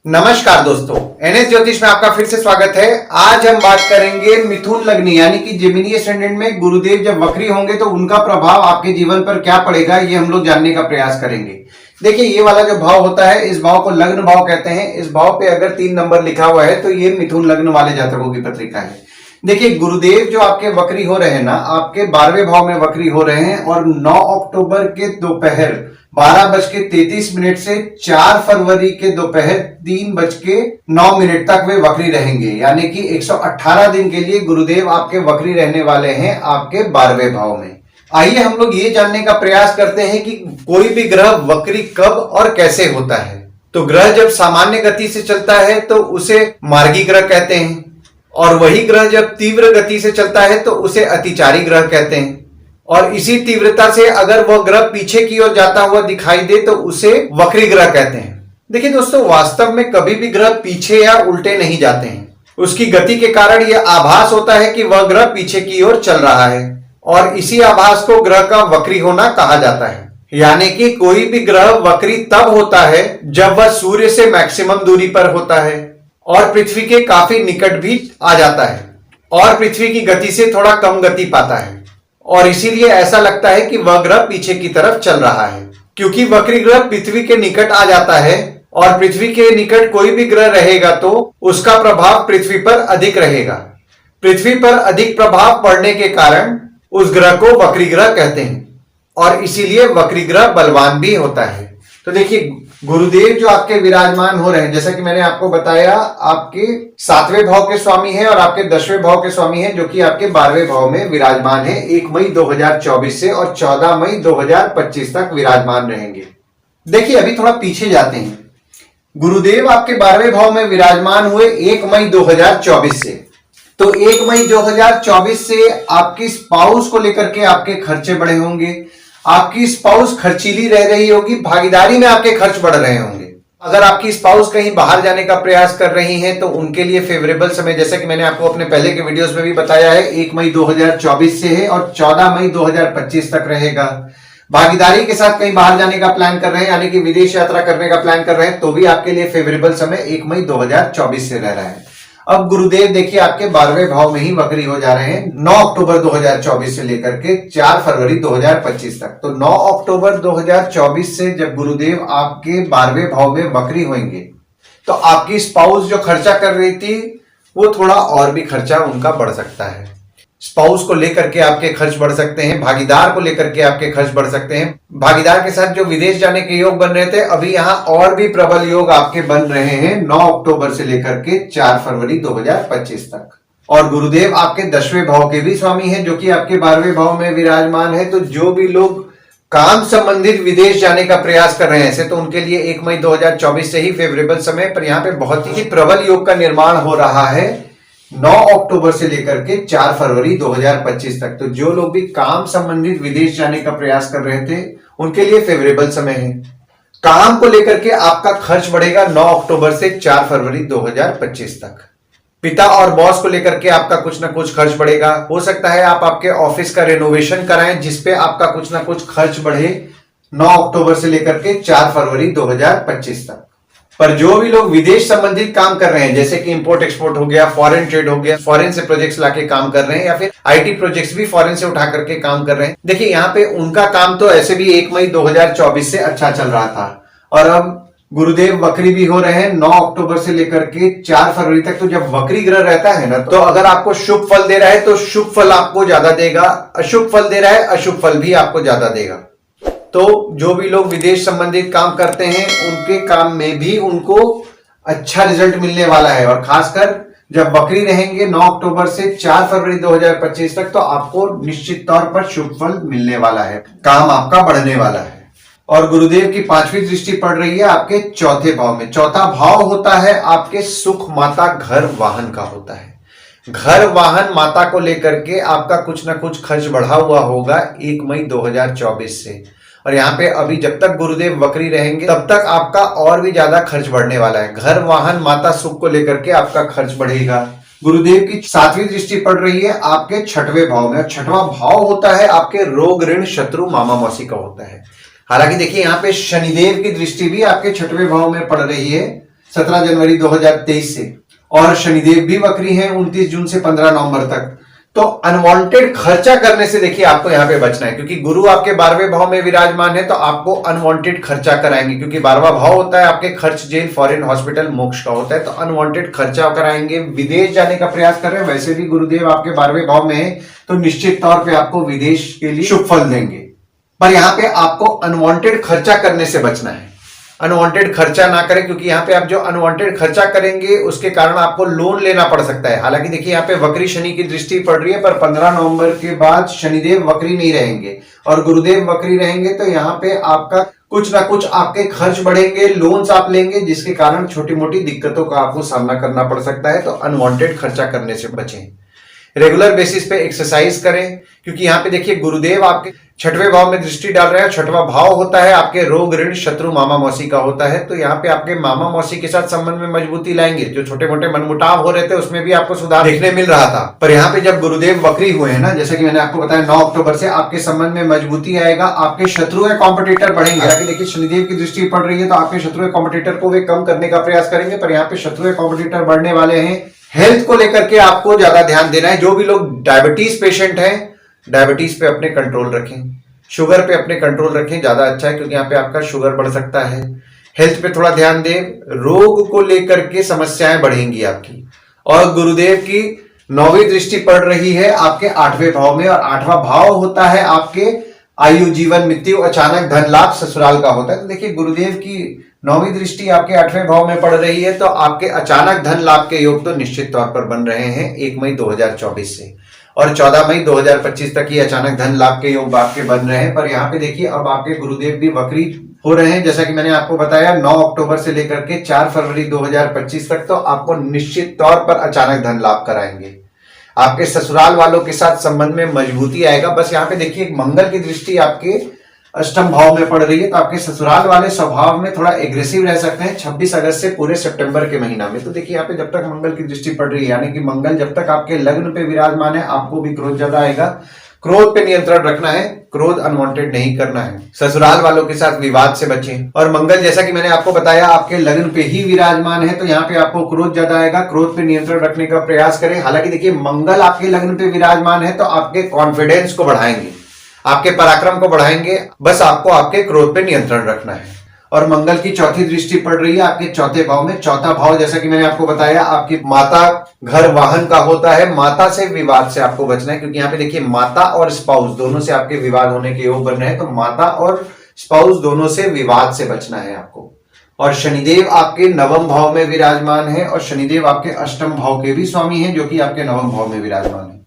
नमस्कार दोस्तों, एनएस ज्योतिष में आपका फिर से स्वागत है। आज हम बात करेंगे मिथुन लग्न यानी कि जेमिनी एसेंडेंट में गुरुदेव जब वक्री होंगे तो उनका प्रभाव आपके जीवन पर क्या पड़ेगा, ये हम लोग जानने का प्रयास करेंगे। देखिए, ये वाला जो भाव होता है, इस भाव को लग्न भाव कहते हैं। इस भाव पे अगर 3 नंबर लिखा हुआ है तो ये मिथुन लग्न वाले जातकों की पत्रिका है। देखिए, गुरुदेव जो आपके वक्री हो रहे हैं ना, आपके 12वें भाव में वक्री हो रहे हैं और 9 अक्टूबर के दोपहर 12:33 से 4 फरवरी के दोपहर 3:09 तक वे वक्री रहेंगे। यानी कि 118 दिन के लिए गुरुदेव आपके वक्री रहने वाले हैं आपके 12वें भाव में। आइए हम लोग ये जानने का प्रयास करते हैं कि कोई भी ग्रह वक्री कब और कैसे होता है। तो ग्रह जब सामान्य गति से चलता है तो उसे मार्गी ग्रह कहते हैं, और वही ग्रह जब तीव्र गति से चलता है तो उसे अतिचारी ग्रह कहते हैं। और इसी तीव्रता से अगर वह ग्रह पीछे की ओर जाता हुआ दिखाई दे तो उसे वक्री ग्रह कहते हैं। देखिए दोस्तों, वास्तव में कभी भी ग्रह पीछे या उल्टे नहीं जाते हैं। उसकी गति के कारण यह आभास होता है कि वह ग्रह पीछे की ओर चल रहा है, और इसी आभास को ग्रह का वक्री होना कहा जाता है। यानी कि कोई भी ग्रह वक्री तब होता है जब वह सूर्य से मैक्सिमम दूरी पर होता है और पृथ्वी के काफी निकट भी आ जाता है और पृथ्वी की गति से थोड़ा कम गति पाता है, और इसीलिए ऐसा लगता है कि वह ग्रह पीछे की तरफ चल रहा है। क्योंकि वक्री ग्रह पृथ्वी के निकट आ जाता है और पृथ्वी के निकट कोई भी ग्रह रहेगा तो उसका प्रभाव पृथ्वी पर अधिक रहेगा। पृथ्वी पर अधिक प्रभाव पड़ने के कारण उस ग्रह को वक्री ग्रह कहते हैं, और इसीलिए वक्री ग्रह बलवान भी होता है। तो देखिए, गुरुदेव जो आपके विराजमान हो रहे हैं, जैसा कि मैंने आपको बताया, आपके 7वें भाव के स्वामी हैं और आपके 10वें भाव के स्वामी हैं, जो कि आपके 12वें भाव में विराजमान है। 1 मई 2024 से और 14 मई 2025 तक विराजमान रहेंगे। देखिए, अभी थोड़ा पीछे जाते हैं। गुरुदेव आपके 12वें भाव में विराजमान हुए 1 मई 2024 से। तो 1 मई 2024 से आपकी स्पाउस को लेकर के आपके खर्चे बढ़े होंगे। आपकी स्पाउस खर्चीली रह रही होगी, भागीदारी में आपके खर्च बढ़ रहे होंगे। अगर आपकी स्पाउस कहीं बाहर जाने का प्रयास कर रही हैं तो उनके लिए फेवरेबल समय, जैसे कि मैंने आपको अपने पहले के वीडियोस में भी बताया है, 1 मई 2024 से है और 14 मई 2025 तक रहेगा। भागीदारी के साथ कहीं बाहर जाने का प्लान कर रहे हैं, यानी कि विदेश यात्रा करने का प्लान कर रहे हैं, तो भी आपके लिए फेवरेबल समय 1 मई 2024 से रह रहा है। अब गुरुदेव देखिए आपके 12वें भाव में ही वक्री हो जा रहे हैं 9 अक्टूबर 2024 से लेकर के 4 फरवरी 2025 तक। तो 9 अक्टूबर 2024 से जब गुरुदेव आपके 12वें भाव में वक्री होंगे तो आपकी स्पाउस जो खर्चा कर रही थी वो थोड़ा और भी खर्चा उनका बढ़ सकता है। स्पाउस को लेकर के आपके खर्च बढ़ सकते हैं, भागीदार को लेकर के आपके खर्च बढ़ सकते हैं। भागीदार के साथ जो विदेश जाने के योग बन रहे थे, अभी यहां और भी प्रबल योग आपके बन रहे हैं 9 अक्टूबर से लेकर के 4 फरवरी 2025 तक। और गुरुदेव आपके 10वें भाव के भी स्वामी हैं, जो कि आपके 12वें भाव में विराजमान है। तो जो भी लोग काम संबंधित विदेश जाने का प्रयास कर रहे हैं, ऐसे तो उनके लिए 1 मई 2024 से ही फेवरेबल समय, पर यहाँ पे बहुत ही प्रबल योग का निर्माण हो रहा है 9 अक्टूबर से लेकर के 4 फरवरी 2025 तक। तो जो लोग भी काम संबंधित विदेश जाने का प्रयास कर रहे थे उनके लिए फेवरेबल समय है। काम को लेकर के आपका खर्च बढ़ेगा 9 अक्टूबर से 4 फरवरी 2025 तक। पिता और बॉस को लेकर के आपका कुछ ना कुछ खर्च बढ़ेगा। हो सकता है आप आपके ऑफिस का रेनोवेशन कराएं, जिसपे आपका कुछ ना कुछ खर्च बढ़े 9 अक्टूबर से लेकर के 4 फरवरी 2025 तक। पर जो भी लोग विदेश संबंधित काम कर रहे हैं, जैसे कि इंपोर्ट एक्सपोर्ट हो गया, फॉरेन ट्रेड हो गया, फॉरेन से प्रोजेक्ट्स लाके काम कर रहे हैं, या फिर आईटी प्रोजेक्ट्स भी फॉरेन से उठा करके काम कर रहे हैं, देखिए यहाँ पे उनका काम तो ऐसे भी 1 मई 2024 से अच्छा चल रहा था, और अब गुरुदेव वक्री भी हो रहे हैं 9 अक्टूबर से लेकर के 4 फरवरी तक। तो जब वक्री ग्रह रहता है ना, तो अगर आपको शुभ फल दे रहा है तो शुभ फल आपको ज्यादा देगा, अशुभ फल दे रहा है अशुभ फल भी आपको ज्यादा देगा। तो जो भी लोग विदेश संबंधित काम करते हैं उनके काम में भी उनको अच्छा रिजल्ट मिलने वाला है, और खासकर जब वक्री रहेंगे 9 अक्टूबर से 4 फरवरी 2025 तक, तो आपको निश्चित तौर पर शुभ फल मिलने वाला है, काम आपका बढ़ने वाला है। और गुरुदेव की 5वीं दृष्टि पड़ रही है आपके 4थे भाव में। 4था भाव होता है आपके सुख, माता, घर, वाहन का होता है। घर, वाहन, माता को लेकर के आपका कुछ ना कुछ खर्च बढ़ा हुआ होगा 1 मई 2024 से, और यहाँ पे अभी जब तक गुरुदेव वक्री रहेंगे तब तक आपका और भी ज्यादा खर्च बढ़ने वाला है। घर, वाहन, माता, सुख को लेकर के आपका खर्च बढ़ेगा। गुरुदेव की 7वीं दृष्टि पड़ रही है आपके 6वें भाव में। 6वां भाव होता है आपके रोग, ऋण, शत्रु, मामा मौसी का होता है। हालांकि देखिए यहाँ पे शनिदेव की दृष्टि भी आपके 6वें भाव में पड़ रही है। 17 जनवरी 2023 से, और शनिदेव भी वक्री हैं 29 जून से 15 नवंबर तक। तो अनवांटेड खर्चा करने से देखिए आपको यहां पे बचना है, क्योंकि गुरु आपके 12वें भाव में विराजमान है, तो आपको अनवांटेड खर्चा कराएंगे, क्योंकि 12वां भाव होता है आपके खर्च, जेल, फॉरेन, हॉस्पिटल, मोक्ष का होता है, तो अनवांटेड खर्चा कराएंगे। विदेश जाने का प्रयास कर रहे हैं, वैसे भी गुरुदेव आपके 12वें भाव में है, तो निश्चित तौर पर आपको विदेश के लिए शुभ फल देंगे। पर यहां पे आपको अनवांटेड खर्चा करने से बचना है, अनवांटेड खर्चा ना करें, क्योंकि यहाँ पे आप जो अनवांटेड खर्चा करेंगे उसके कारण आपको लोन लेना पड़ सकता है। हालांकि देखिए यहाँ पे वक्री शनि की दृष्टि पड़ रही है, पर 15 नवंबर के बाद शनिदेव वक्री नहीं रहेंगे और गुरुदेव वक्री रहेंगे, तो यहाँ पे आपका कुछ ना कुछ आपके खर्च बढ़ेंगे, लोन्स आप लेंगे, जिसके कारण छोटी मोटी दिक्कतों का आपको सामना करना पड़ सकता है। तो अनवांटेड खर्चा करने से बचें। रेगुलर बेसिस पे एक्सरसाइज करें, क्योंकि यहाँ पे देखिए गुरुदेव आपके 6वें भाव में दृष्टि डाल रहे हैं। 6वां भाव होता है आपके रोग, ऋण, शत्रु, मामा मौसी का होता है, तो यहाँ पे आपके मामा मौसी के साथ संबंध में मजबूती लाएंगे। जो छोटे मोटे मनमुटाव हो रहे थे उसमें भी आपको सुधार देखने मिल रहा था, पर यहाँ पे जब गुरुदेव वक्री हुए हैं ना, जैसा कि मैंने आपको बताया 9 अक्टूबर से आपके संबंध में मजबूती आएगा, आपके शत्रु या कॉम्पिटिटर बढ़ेंगे। हालांकि देखिए शनिदेव की दृष्टि पड़ रही है, तो आपके शत्रु या कॉम्पिटिटर को वे कम करने का प्रयास करेंगे, पर यहाँ पे शत्रु या कॉम्पिटिटर बढ़ने वाले हैं। हेल्थ को लेकर के आपको ज्यादा ध्यान देना है। जो भी लोग डायबिटीज पेशेंट हैं, डायबिटीज पे अपने कंट्रोल रखें, शुगर पे अपने कंट्रोल रखें, ज्यादा अच्छा है, क्योंकि यहाँ पे आपका शुगर बढ़ सकता है। हेल्थ पे थोड़ा ध्यान दें, रोग को लेकर के समस्याएं बढ़ेंगी आपकी। और गुरुदेव की 9वीं दृष्टि पड़ रही है आपके 8वें भाव में, और 8वां भाव होता है आपके आयु, जीवन, मृत्यु, अचानक धन लाभ, ससुराल का होता है। तो देखिए गुरुदेव की 9वीं दृष्टि आपके 8वें भाव में पड़ रही है, तो आपके अचानक धन लाभ के योग तो निश्चित तौर पर बन रहे हैं 1 मई 2024 से, और 14 मई 2025 तक ये अचानक धन लाभ के योग आपके बन रहे हैं। पर यहाँ पे देखिए अब आपके गुरुदेव भी वक्री हो रहे हैं, जैसा कि मैंने आपको बताया 9 अक्टूबर से लेकर के 4 फरवरी 2025 तक, तो आपको निश्चित तौर पर अचानक धन लाभ कराएंगे। आपके ससुराल वालों के साथ संबंध में मजबूती आएगा। बस यहाँ पे देखिए मंगल की दृष्टि आपके 8वें भाव में पड़ रही है, तो आपके ससुराल वाले स्वभाव में थोड़ा एग्रेसिव रह सकते हैं 26 अगस्त से पूरे सितंबर के महीना में। तो देखिए यहाँ पे जब तक मंगल की दृष्टि पड़ रही है, यानी कि मंगल जब तक आपके लग्न पे विराजमान है, आपको भी क्रोध ज्यादा आएगा। क्रोध पे नियंत्रण रखना है, क्रोध अनवांटेड नहीं करना है। ससुराल वालों के साथ विवाद से बचें। और मंगल जैसा कि मैंने आपको बताया आपके लग्न पे ही विराजमान है, तो यहाँ पे आपको क्रोध ज्यादा आएगा, क्रोध पे नियंत्रण रखने का प्रयास करें। हालांकि देखिए मंगल आपके लग्न पे विराजमान है, तो आपके कॉन्फिडेंस को बढ़ाएंगे, आपके पराक्रम को बढ़ाएंगे, बस आपको आपके क्रोध पे नियंत्रण रखना है। और मंगल की 4थी दृष्टि पड़ रही है आपके 4थे भाव में। 4था भाव जैसा कि मैंने आपको बताया आपकी माता, घर, वाहन का होता है। माता से विवाद से आपको बचना है, क्योंकि यहाँ पे देखिए माता और स्पाउस दोनों से आपके विवाद होने के योग बन रहे हैं, तो माता और स्पाउस दोनों से विवाद से बचना है आपको। और शनिदेव आपके 9वें भाव में विराजमान है, और शनिदेव आपके 8वें भाव के भी स्वामी हैं, जो कि आपके 9वें भाव में विराजमान है।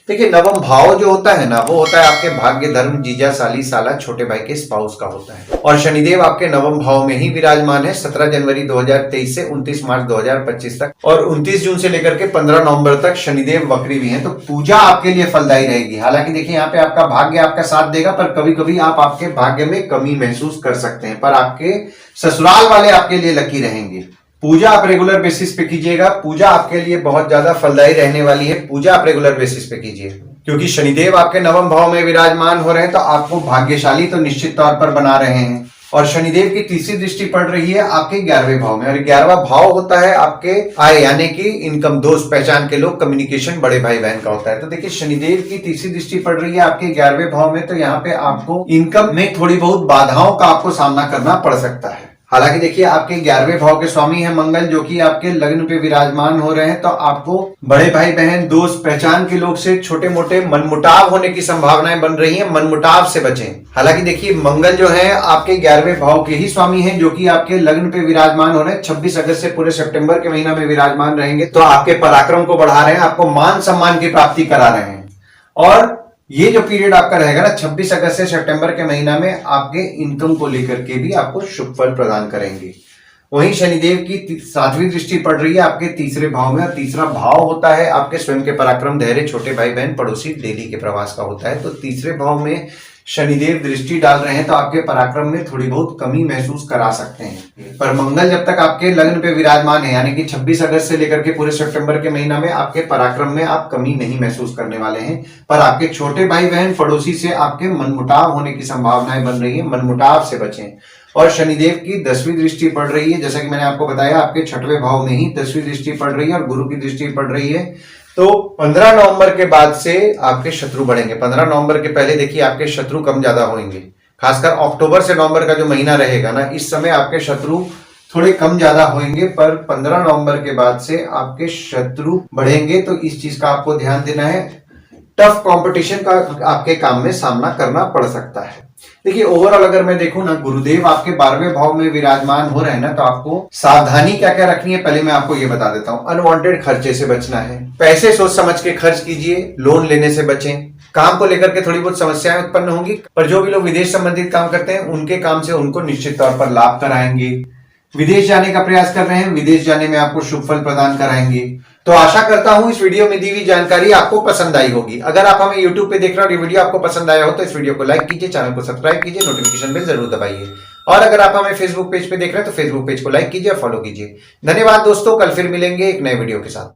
देखिए 9वां भाव जो होता है ना, वो होता है आपके भाग्य, धर्म, जीजा, साली, साला, छोटे भाई के स्पाउस का होता है। और शनिदेव आपके 9वें भाव में ही विराजमान है 17 जनवरी 2023 से 29 मार्च 2025 तक, और 29 जून से लेकर के 15 नवंबर तक शनिदेव वक्री भी हैं। तो पूजा आपके लिए फलदायी रहेगी। हालांकि देखिए यहाँ पे आपका भाग्य आपका साथ देगा, पर कभी कभी आप आपके भाग्य में कमी महसूस कर सकते हैं, पर आपके ससुराल वाले आपके लिए लकी रहेंगे। पूजा आप रेगुलर बेसिस पे कीजिएगा, पूजा आपके लिए बहुत ज्यादा फलदायी रहने वाली है। पूजा आप रेगुलर बेसिस पे कीजिए, क्योंकि शनिदेव आपके 9वें भाव में विराजमान हो रहे हैं, तो आपको भाग्यशाली तो निश्चित तौर पर बना रहे हैं। और शनिदेव की 3री दृष्टि पड़ रही है आपके 11वें भाव में, और 11वां भाव होता है आपके आय, यानी कि इनकम, दोस्त, पहचान के लोग, कम्युनिकेशन, बड़े भाई बहन का होता है। तो देखिए शनिदेव की 3री दृष्टि पड़ रही है आपके 11वें भाव में, तो यहाँ पे आपको इनकम में थोड़ी बहुत बाधाओं का आपको सामना करना पड़ सकता है। हालांकि देखिए आपके 11वें भाव के स्वामी है मंगल, जो कि आपके लग्न पे विराजमान हो रहे हैं, तो आपको बड़े भाई बहन, दोस्त, पहचान के लोग से छोटे मोटे मनमुटाव होने की संभावनाएं बन रही हैं, मनमुटाव से बचें। हालांकि देखिए मंगल जो है आपके 11वें भाव के ही स्वामी हैं, जो कि आपके लग्न पे विराजमान हो रहे हैं। 26 अगस्त से पूरे सितंबर के महीना में विराजमान रहेंगे, तो आपके पराक्रम को बढ़ा रहे हैं, आपको मान सम्मान की प्राप्ति करा रहे हैं। और ये जो पीरियड आपका रहेगा ना 26 अगस्त से सितंबर के महीना में, आपके इनकम को लेकर के भी आपको शुभ फल प्रदान करेंगे। वहीं शनिदेव की 7वीं दृष्टि पड़ रही है आपके 3रे भाव में, और 3रा भाव होता है आपके स्वयं के पराक्रम, धैर्य, छोटे भाई बहन, पड़ोसी, डेली के प्रवास का होता है। तो 3रे भाव में शनिदेव दृष्टि डाल रहे हैं, तो आपके पराक्रम में थोड़ी बहुत कमी महसूस करा सकते हैं। पर मंगल जब तक आपके लग्न पे विराजमान है, यानी कि 26 अगस्त से लेकर के पूरे सितंबर के महीना में, आपके पराक्रम में आप कमी नहीं महसूस करने वाले हैं। पर आपके छोटे भाई बहन, पड़ोसी से आपके मनमुटाव होने की संभावनाएं बन रही है, मनमुटाव से बचें। और शनिदेव की 10वीं दृष्टि पड़ रही है, जैसा कि मैंने आपको बताया आपके 6वें भाव में ही 10वीं दृष्टि पड़ रही है और गुरु की दृष्टि पड़ रही है। तो 15 नवंबर के बाद से आपके शत्रु बढ़ेंगे। 15 नवंबर के पहले देखिए आपके शत्रु कम ज्यादा होंगे, खासकर अक्टूबर से नवंबर का जो महीना रहेगा ना, इस समय आपके शत्रु थोड़े कम ज्यादा होंगे, पर 15 नवंबर के बाद से आपके शत्रु बढ़ेंगे। तो इस चीज का आपको ध्यान देना है। टफ कंपटीशन का आपके काम में सामना करना पड़ सकता है। देखिए ओवरऑल अगर मैं देखूं ना, गुरुदेव आपके 12वें भाव में विराजमान हो रहे हैं ना, तो आपको सावधानी क्या क्या रखनी है पहले मैं आपको ये बता देता हूं। अनवांटेड खर्चे से बचना है, पैसे सोच समझ के खर्च कीजिए, लोन लेने से बचें। काम को लेकर के थोड़ी बहुत समस्याएं उत्पन्न होंगी, पर जो भी लोग विदेश संबंधित काम करते हैं उनके काम से उनको निश्चित तौर पर लाभ कराएंगे। विदेश जाने का प्रयास कर रहे हैं, विदेश जाने में आपको शुभ फल प्रदान कराएंगे। तो आशा करता हूं इस वीडियो में दी हुई जानकारी आपको पसंद आई होगी। अगर आप हमें YouTube पे देख रहे हो और ये वीडियो आपको पसंद आया हो तो इस वीडियो को लाइक कीजिए, चैनल को सब्सक्राइब कीजिए, नोटिफिकेशन बेल जरूर दबाइए। और अगर आप हमें फेसबुक पेज पे देख रहे हैं तो फेसबुक पेज को लाइक कीजिए और फॉलो कीजिए। धन्यवाद दोस्तों, कल फिर मिलेंगे एक नए वीडियो के साथ।